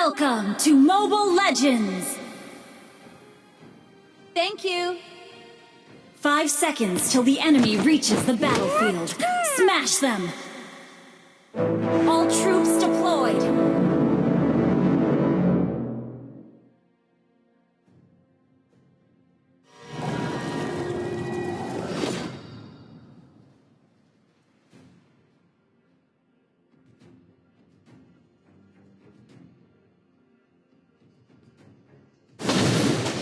Welcome to Mobile Legends! Thank you! 5 seconds till the enemy reaches the battlefield. Smash them! All troops deployed!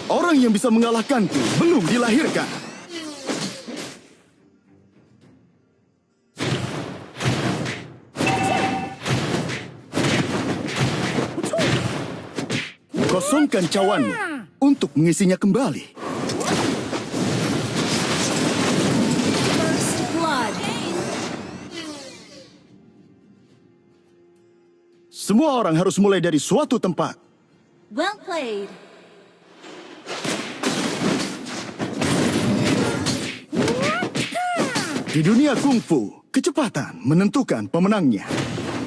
Orang yang bisa mengalahkanku belum dilahirkan. Kosongkan cawanmu untuk mengisinya kembali. First blood! Semua orang harus mulai dari suatu tempat. Well played! Di dunia kungfu, kecepatan menentukan pemenangnya.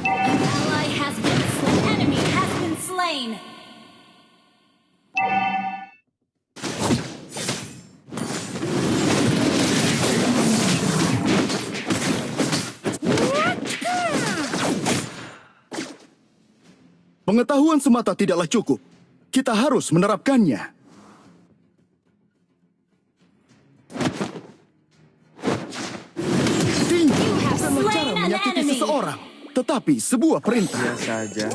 An ally has been slain. Enemy has been slain! Pengetahuan semata tidaklah cukup. Kita harus menerapkannya. Tinju bukanlah cara menyakiti seseorang, tetapi sebuah perintah. Biasa aja.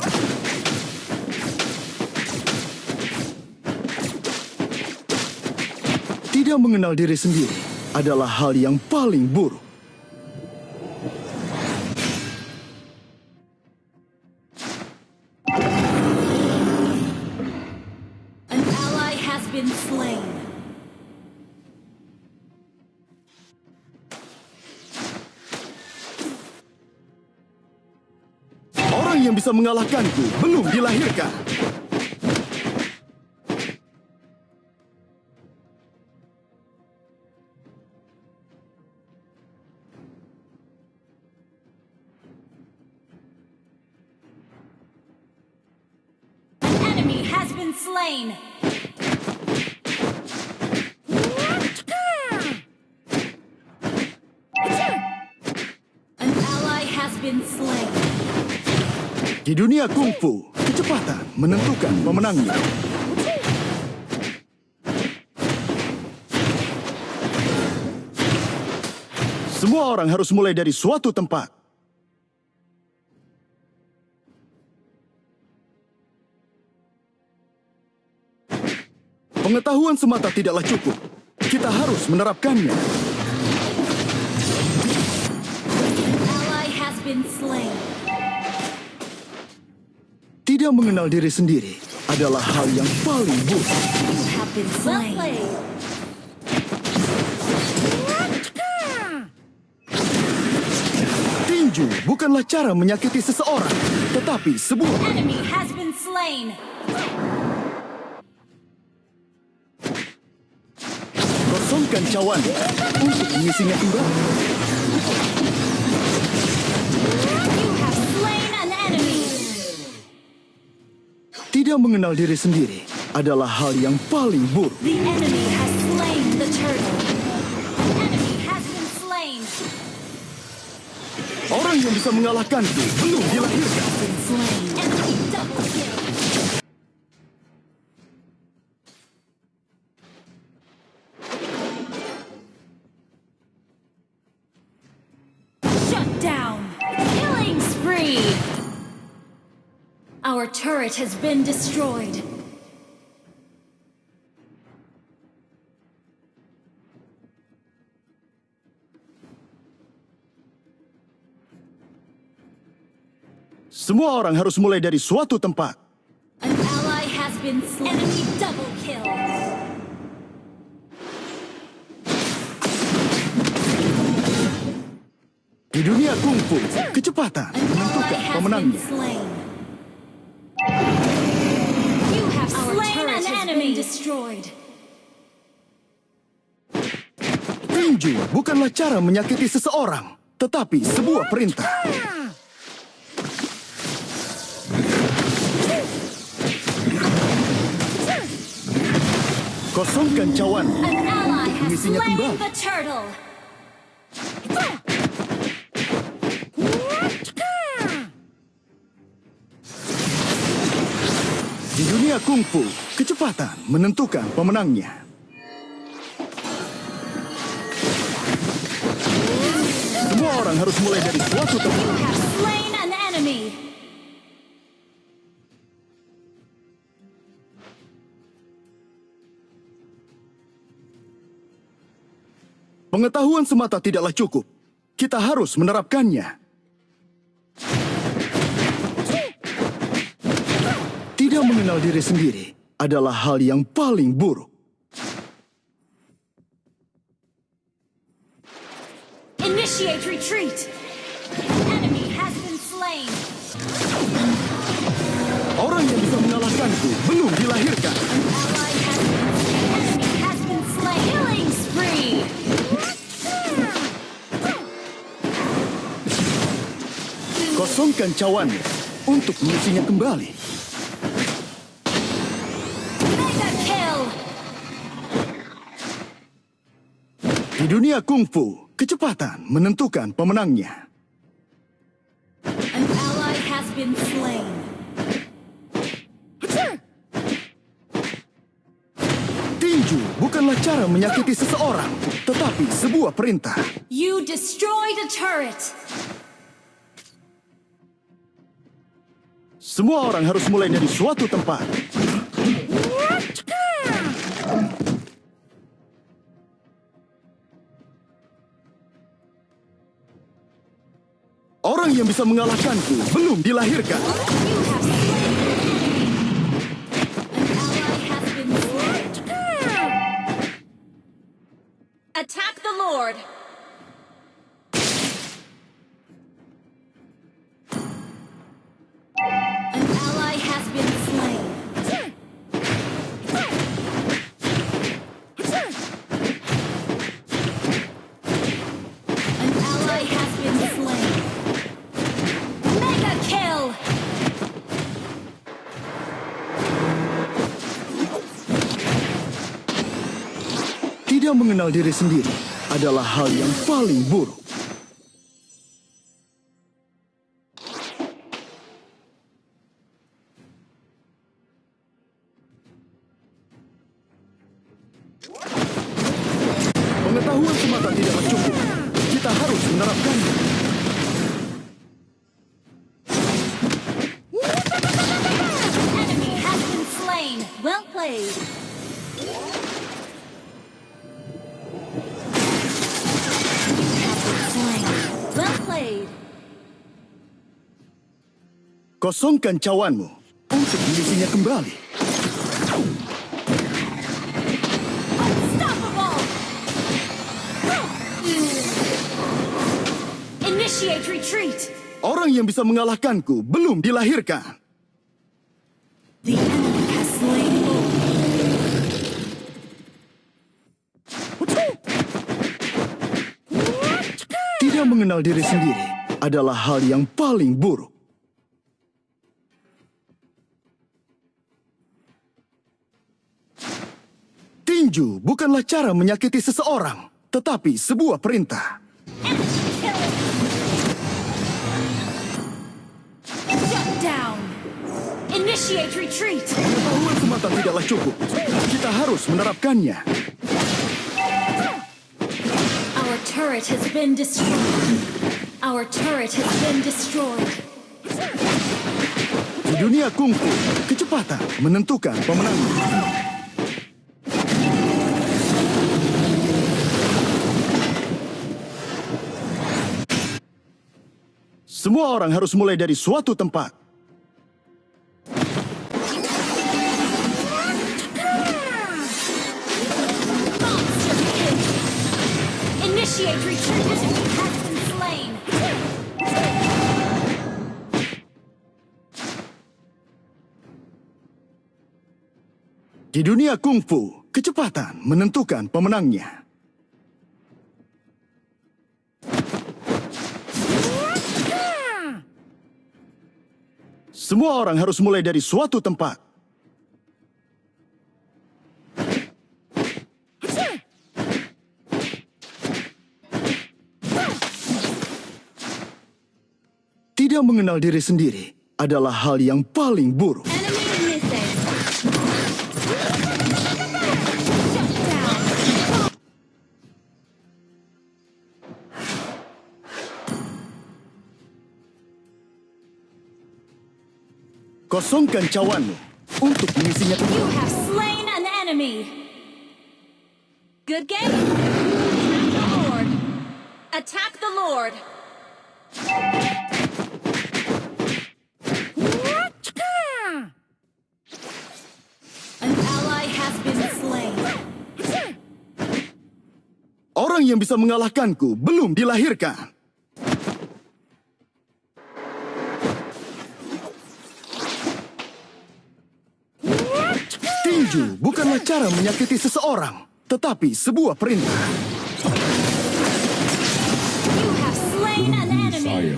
Tidak mengenal diri sendiri adalah hal yang paling buruk. An ally has been slain. Orang yang bisa mengalahkanku belum dilahirkan. An enemy has been slain. An ally has been slain. Di dunia kungfu, kecepatan menentukan pemenangnya. Semua orang harus mulai dari suatu tempat. Pengetahuan semata tidaklah cukup. Kita harus menerapkannya. An ally has been slain. Tidak mengenal diri sendiri adalah hal yang paling buruk. You have been slain. Tinju bukanlah cara menyakiti seseorang, tetapi sebuah Enemy has been slain. kosongkan cawan untuk mengisinya kembali. You have slain an enemy. Tidak mengenal diri sendiri adalah hal yang paling buruk. The enemy has slain the turtle. An enemy has been slain. Orang yang bisa mengalahkanku belum dilahirkan. Been slain. Enemy double kill. Shut down. Killing spree. Our turret has been destroyed. Semua orang harus mulai dari suatu tempat. An ally has been slain. Enemy double kill. Di dunia kungfu, kecepatan An ally menentukan has been pemenangnya. slain. You have slain an enemy. Destroyed. Tinju bukanlah cara menyakiti seseorang, tetapi sebuah perintah. Kosongkan cawan. An ally has Mengisinya slain kembali. the turtle. Di dunia kungfu, kecepatan menentukan pemenangnya. Semua orang harus mulai dari suatu tempat. You have slain an enemy. Pengetahuan semata tidaklah cukup. Kita harus menerapkannya. Tidak mengenal diri sendiri adalah hal yang paling buruk. Initiate retreat. An enemy has been slain. Orang yang bisa mengalahkanku belum dilahirkan. Enemy has been slain. Killing spree. Kosongkan cawanmu untuk mengisinya kembali. Mega kill. Di dunia kungfu, kecepatan menentukan pemenangnya. An ally has been slain. Tinju bukanlah cara menyakiti seseorang, tetapi sebuah perintah. You destroyed a turret. Semua orang harus mulai dari suatu tempat. Orang yang bisa mengalahkanku belum dilahirkan. You have slain. An ally has been slain. Attack the Lord. An ally has been slain. An ally has been slain. Mega kill. Tidak mengenal diri sendiri adalah hal yang paling buruk. Pengetahuan semata tidaklah cukup. Kita harus menerapkannya. Enemy has been slain. Well played. Slain. Well played. Kosongkan cawanmu untuk mengisinya kembali. Unstoppable. Initiate retreat. Orang yang bisa mengalahkanku belum dilahirkan. The enemy has slain Lord. Tidak mengenal diri sendiri adalah hal yang paling buruk. Tinju bukanlah cara menyakiti seseorang, tetapi sebuah perintah. Shut down. Initiate retreat. Pengetahuan semata tidaklah cukup. Kita harus menerapkannya. Our turret has been destroyed. Our turret has been destroyed. Di dunia kungfu, kecepatan menentukan pemenangnya. Semua orang harus mulai dari suatu tempat. Monster kill. Initiate retreat. Enemy has been slain. Di dunia kungfu, kecepatan menentukan pemenangnya. Semua orang harus mulai dari suatu tempat. Tidak mengenal diri sendiri adalah hal yang paling buruk. Enemy missing. Shut down. Kosongkan cawanmu untuk mengisinya You kembali. have slain an enemy. Good game. Attack the Lord. Attack the Lord. An ally has been slain. Orang yang bisa mengalahkanku belum dilahirkan. Tinju bukanlah cara menyakiti seseorang, tetapi sebuah perintah. You have slain an enemy.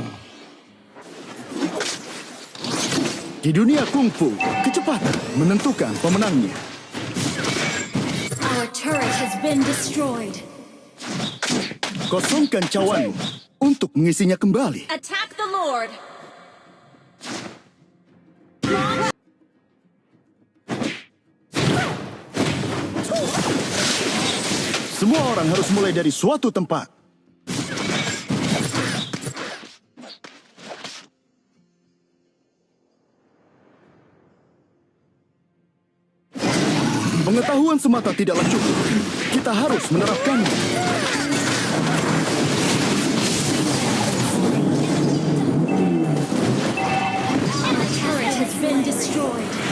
Di dunia kungfu, kecepatan menentukan pemenangnya. Our turret has been destroyed. Kosongkan cawanmu untuk mengisinya kembali. Attack the Lord. Semua orang harus mulai dari suatu tempat. Pengetahuan semata tidaklah cukup. Kita harus menerapkannya. Our turret has been destroyed.